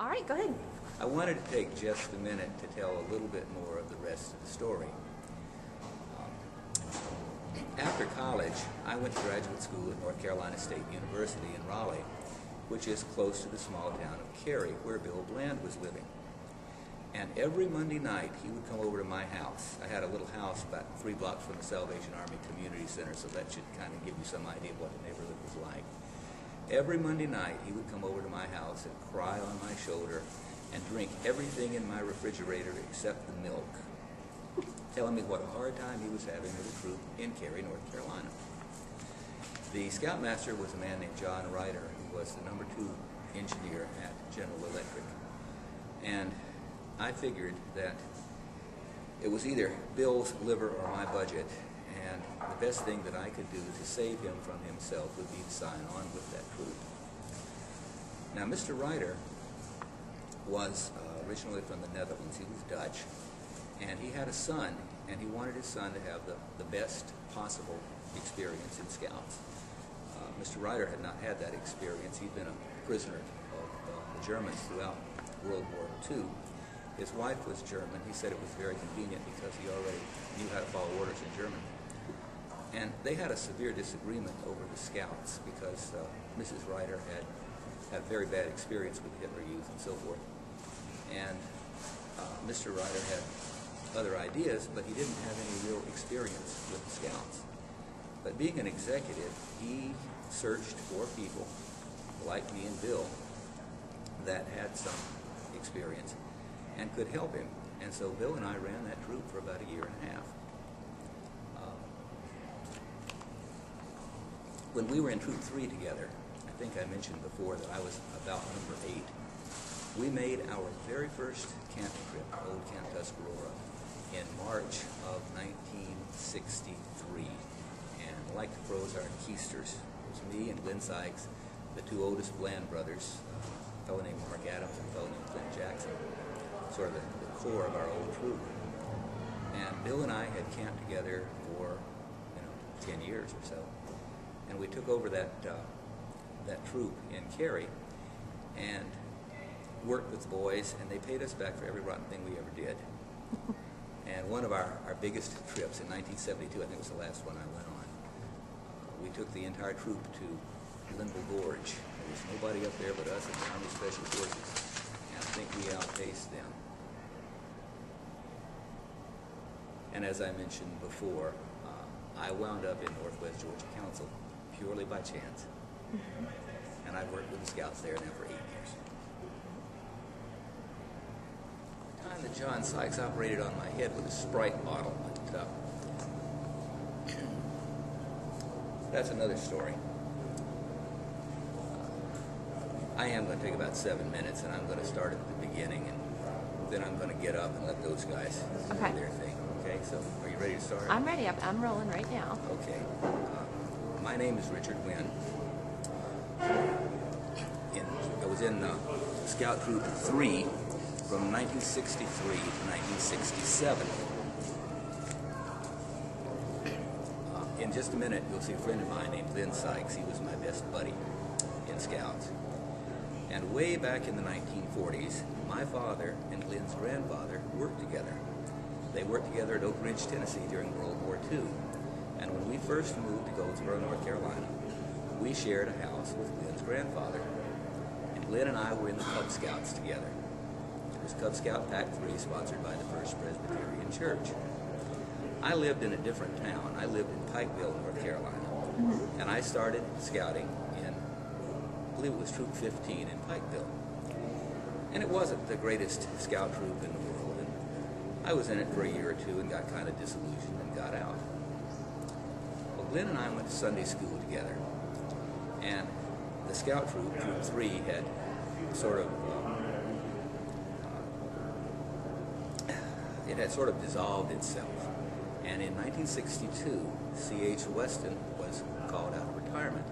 All right, go ahead. I wanted to take just a minute to tell a little bit more of the rest of the story. After college, I went to graduate school at North Carolina State University in Raleigh, which is close to the small town of Cary, where Bill Bland was living. And every Monday night, he would come over to my house. I had a little house about 3 blocks from the Salvation Army Community Center, so that should kind of give you some idea of what the neighborhood was like. Every Monday night, he would come over to my house and cry on my shoulder and drink everything in my refrigerator except the milk, telling me what a hard time he was having with a troop in Cary, North Carolina. The scoutmaster was a man named John Ryder, who was the #2 engineer at General Electric. And I figured that it was either Bill's liver or my budget, and the best thing that I could do to save him from himself would be to sign on with that troop. Now, Mr. Ryder was originally from the Netherlands. He was Dutch, and he had a son, and he wanted his son to have the best possible experience in Scouts. Mr. Ryder had not had that experience. He'd been a prisoner of the Germans throughout World War II. His wife was German. He said it was very convenient because he already knew how to follow orders in German. And they had a severe disagreement over the Scouts because Mrs. Ryder had very bad experience with Hitler Youth and so forth. And Mr. Ryder had other ideas, but he didn't have any real experience with the Scouts. But being an executive, he searched for people like me and Bill that had some experience and could help him. And so Bill and I ran that troop for about a year and a half. When we were in Troop 3 together, I think I mentioned before that I was about number 8. We made our very first camping trip, Old Camp Tuscarora, in March of 1963. And like the Prozark Keisters, it was me and Glenn Sykes, the 2 oldest Bland brothers, a fellow named Mark Adams and a fellow named Clint Jackson, sort of the core of our old troop. And Bill and I had camped together for 10 years or so. And we took over that troop in Cary and worked with the boys, and they paid us back for every rotten thing we ever did. And one of our biggest trips in 1972, I think it was the last one I went on, we took the entire troop to Linville Gorge. There was nobody up there but us and the Army Special Forces, and I think we outpaced them. And as I mentioned before, I wound up in Northwest Georgia Council purely by chance. And I worked with the Scouts there now for 8 years. The time that John Sykes operated on my head with a Sprite bottle, but that's another story. I am going to take about 7 minutes, and I'm going to start at the beginning, and then I'm going to get up and let those guys do their thing. Okay, so are you ready to start? I'm ready. I'm rolling right now. Okay. My name is Richard Wynn. I was in Scout Troop 3 from 1963 to 1967. In just a minute, you'll see a friend of mine named Glenn Sykes. He was my best buddy in Scouts. And way back in the 1940s, my father and Glenn's grandfather worked together. They worked together at Oak Ridge, Tennessee during World War II. And when we first moved to Goldsboro, North Carolina, we shared a house with Glenn's grandfather. And Glenn and I were in the Cub Scouts together. It was Cub Scout Pack 3, sponsored by the First Presbyterian Church. I lived in a different town. I lived in Pikeville, North Carolina. And I started scouting in, I believe it was Troop 15 in Pikeville. And it wasn't the greatest scout troop in the world. And I was in it for a year or two and got kind of disillusioned and got out. Well, Glenn and I went to Sunday school together. And the scout troop, Troop 3, had sort of it had sort of dissolved itself. And in 1962, C.H. Weston was called out of retirement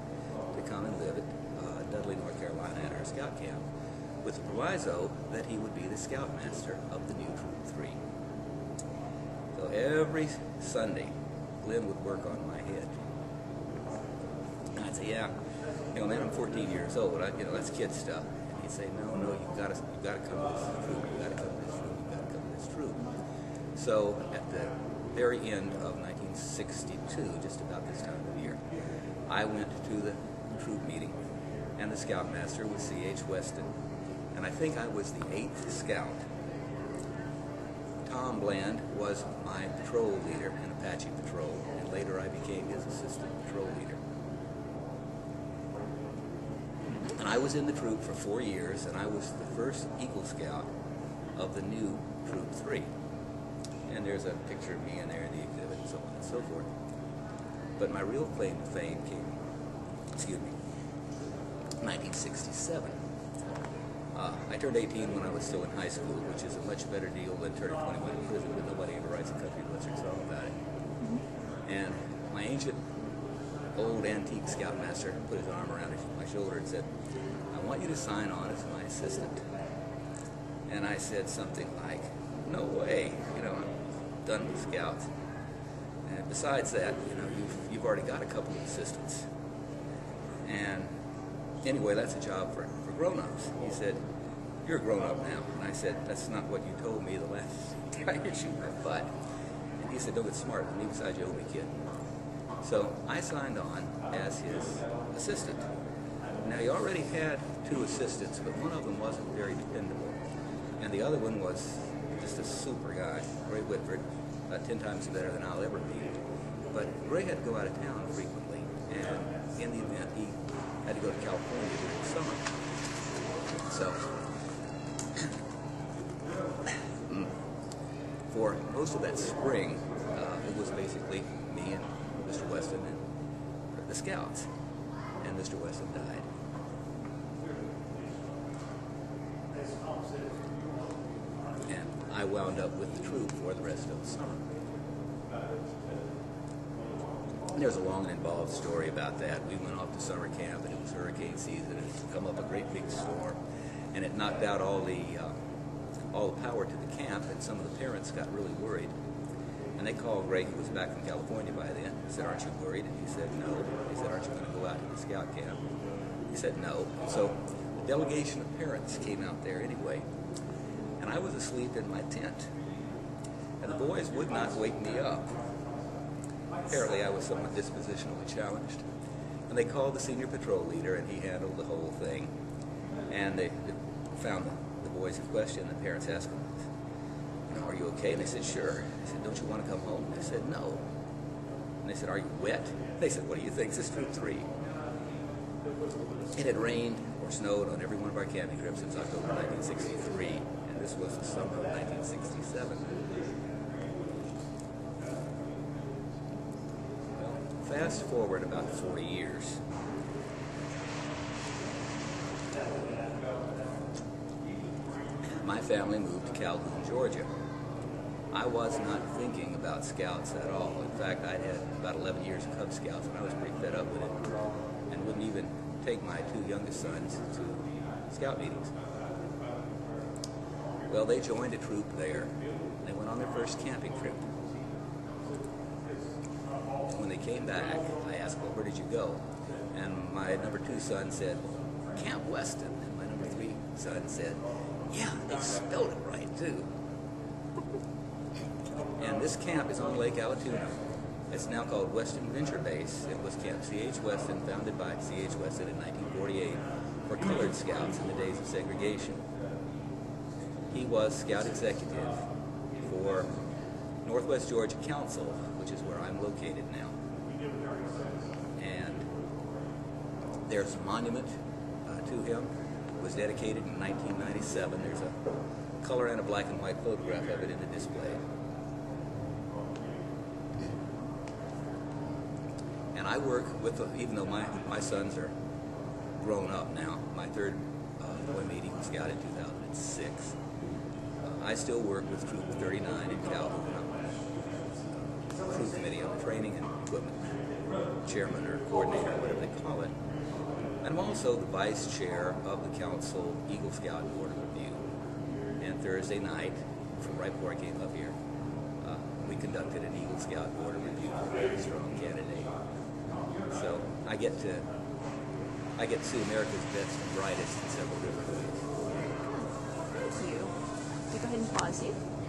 to come and live at Dudley, North Carolina at our scout camp, with the proviso that he would be the scoutmaster of the new Troop 3. So every Sunday, Glenn would work on my head. And I'd say, yeah, man, I'm 14 years old. That's kid stuff. And he'd and say, no, you've got to come to this troop, you've got to come to this troop, you've got to come to this troop. So at the very end of 1962, just about this time of year, I went to the troop meeting, and the scoutmaster was C.H. Weston, and I think I was the 8th scout. Tom Bland was my patrol leader in Apache Patrol, and later I became his assistant patrol leader. And I was in the troop for 4 years, and I was the first Eagle Scout of the new Troop 3. And there's a picture of me in there in the exhibit and so on and so forth. But my real claim to fame came, 1967. I turned 18 when I was still in high school, which is a much better deal than turning 21 in prison, but nobody ever writes a country western song about it. And my ancient, old, antique scoutmaster put his arm around my shoulder and said, I want you to sign on as my assistant. And I said something like, no way, I'm done with scouts. And besides that, you've already got a couple of assistants. And anyway, that's a job for grown-ups. He said, you're a grown-up now. And I said, that's not what you told me the last time you shoot my butt. And he said, don't get smart with me, besides you owe me, kid. So I signed on as his assistant. Now, he already had 2 assistants, but one of them wasn't very dependable. And the other one was just a super guy, Ray Whitford, 10 times better than I'll ever be. But Ray had to go out of town frequently, and in the event, he had to go to California during the summer. So, for most of that spring, it was basically me and Mr. Weston and the scouts, and Mr. Weston died. And I wound up with the troop for the rest of the summer. And there's a long and involved story about that. We went off to summer camp, and it was hurricane season, and it had come up a great big storm, and it knocked out all the power to the camp, and some of the parents got really worried. And they called Ray, who was back from California by then. He said, aren't you worried? And he said, no. He said, aren't you going to go out to the scout camp? He said, no. So the delegation of parents came out there anyway, and I was asleep in my tent. And the boys would not wake me up. Apparently, I was somewhat dispositionally challenged. And they called the senior patrol leader, and he handled the whole thing. And they found the boys in question, and the parents asked them, are you okay? And they said, sure. I said, don't you want to come home? They said, no. And they said, are you wet? They said, what do you think? This is Troop 3. It had rained or snowed on every one of our camping trips since October 1963, and this was the summer of 1967. Well, fast forward about 40 years. My family moved to Calhoun, Georgia. I was not thinking about scouts at all. In fact, I'd had about 11 years of Cub Scouts, and I was pretty fed up with it, and wouldn't even take my 2 youngest sons to scout meetings. Well, they joined a troop there. They went on their first camping trip. When they came back, I asked, well, where did you go? And my number 2 son said, Camp Weston. And my number 3 son said, yeah, they spelled it right, too. And this camp is on Lake Allatoona. It's now called Weston Venture Base. It was Camp C.H. Weston, founded by C.H. Weston in 1948 for colored scouts in the days of segregation. He was scout executive for Northwest Georgia Council, which is where I'm located now. And there's a monument to him. It was dedicated in 1997. There's a color and a black and white photograph of it in the display. And I work with, even though my sons are grown up now, my 3rd boy made Eagle Scout in 2006, I still work with Troop 39 in Calhoun. I'm Troop Committee on the Training and Equipment Chairman or Coordinator, whatever they call it. And I'm also the Vice Chair of the Council Eagle Scout Board of Review. And Thursday night, from right before I came up here, we conducted an Eagle Scout Board of Review for a very strong candidate. So I get to see America's best and brightest in several different ways. can pause you.